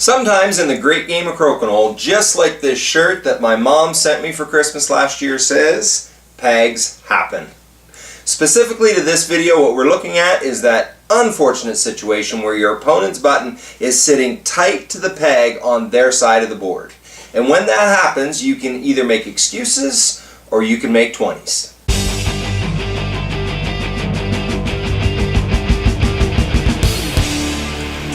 Sometimes in the great game of crokinole, just like this shirt that my mom sent me for Christmas last year says, pegs happen. Specifically to this video, what we're looking at is that unfortunate situation where your opponent's button is sitting tight to the peg on their side of the board. And when that happens, you can either make excuses or you can make 20s.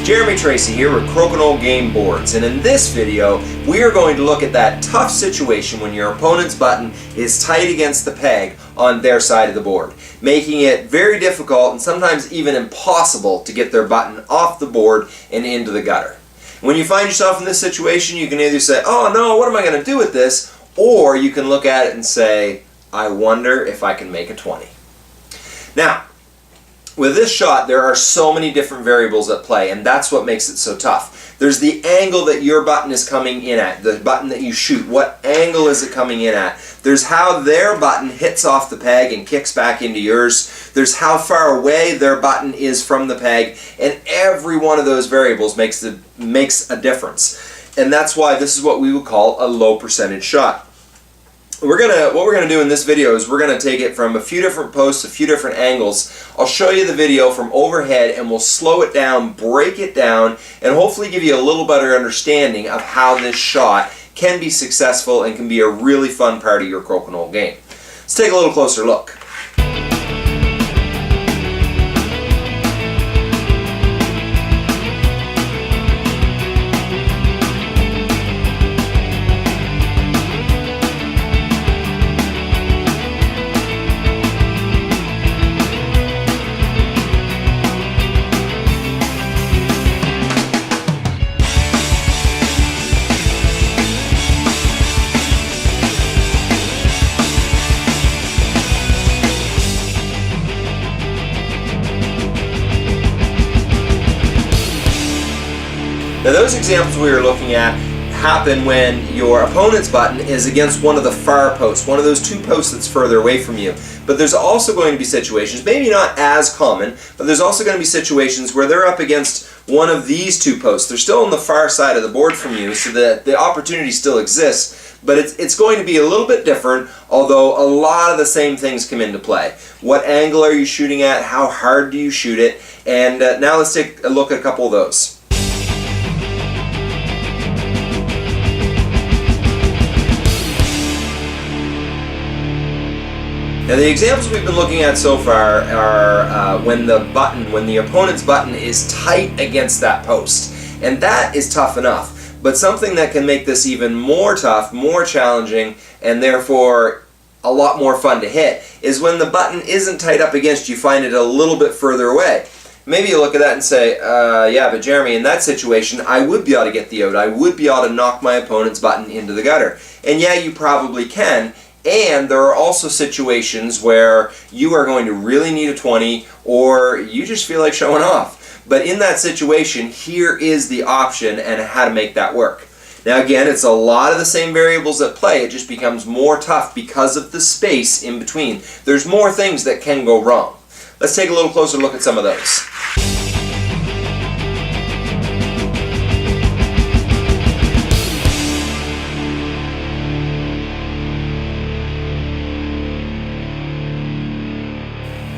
Jeremy Tracy here with Crokinole Game Boards, and in this video we are going to look at that tough situation when your opponent's button is tight against the peg on their side of the board, making it very difficult and sometimes even impossible to get their button off the board and into the gutter. When you find yourself in this situation, you can either say, oh no, what am I going to do with this? Or you can look at it and say, I wonder if I can make a 20. Now, with this shot, there are so many different variables at play, and that's what makes it so tough. There's the angle that your button is coming in at, the button that you shoot. What angle is it coming in at? There's how their button hits off the peg and kicks back into yours. There's how far away their button is from the peg, and every one of those variables makes a difference. And that's why this is what we would call a low percentage shot. What we're gonna do in this video is we're gonna take it from a few different posts, a few different angles. I'll show you the video from overhead and we'll slow it down, break it down, and hopefully give you a little better understanding of how this shot can be successful and can be a really fun part of your crokinole game. Let's take a little closer look. Now those examples we were looking at happen when your opponent's button is against one of the far posts, one of those two posts that's further away from you. But there's also going to be situations, maybe not as common, but there's also going to be situations where they're up against one of these two posts. They're still on the far side of the board from you, so that the opportunity still exists, but it's going to be a little bit different, although a lot of the same things come into play. What angle are you shooting at? How hard do you shoot it? And now let's take a look at a couple of those. Now the examples we've been looking at so far are when the opponent's button is tight against that post. And that is tough enough. But something that can make this even more tough, more challenging, and therefore a lot more fun to hit is when the button isn't tight up against you, find it a little bit further away. Maybe you look at that and say, yeah, but Jeremy, in that situation, I would be able to get the out. I would be able to knock my opponent's button into the gutter. And yeah, you probably can. And there are also situations where you are going to really need a 20 or you just feel like showing off. But in that situation, here is the option and how to make that work. Now again, it's a lot of the same variables at play. It just becomes more tough because of the space in between. There's more things that can go wrong. Let's take a little closer look at some of those.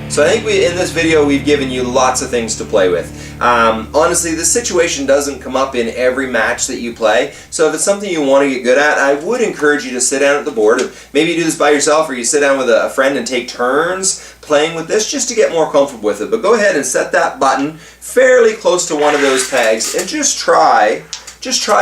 So I think in this video we've given you lots of things to play with. Honestly, this situation doesn't come up in every match that you play, so if it's something you want to get good at, I would encourage you to sit down at the board. Maybe you do this by yourself or you sit down with a friend and take turns playing with this just to get more comfortable with it. But go ahead and set that button fairly close to one of those pegs and just try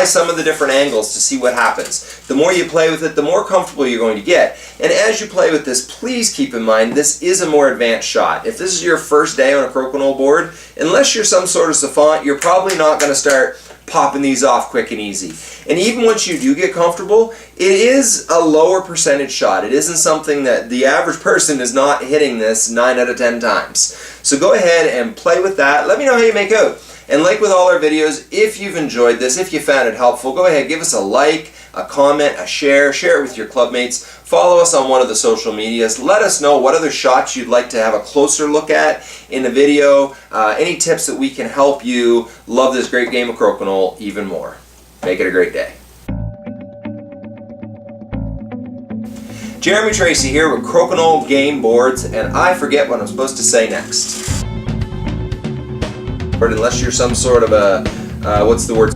some of the different angles to see what happens. The more you play with it, the more comfortable you're going to get. And as you play with this, please keep in mind this is a more advanced shot. If this is your first day on a crokinole board, unless you're some sort of savant, you're probably not going to start popping these off quick and easy. And even once you do get comfortable, it is a lower percentage shot. It isn't something that the average person is not hitting this 9 out of 10 times. So go ahead and play with that. Let me know how you make out. And like with all our videos, if you've enjoyed this, if you found it helpful, go ahead, give us a like, a comment, a share it with your clubmates, follow us on one of the social medias, let us know what other shots you'd like to have a closer look at in the video, any tips that we can help you love this great game of crokinole even more. Make it a great day. Jeremy Tracy here with Crokinole Game Boards, and I forget what I'm supposed to say next. Or unless you're some sort of a, what's the word?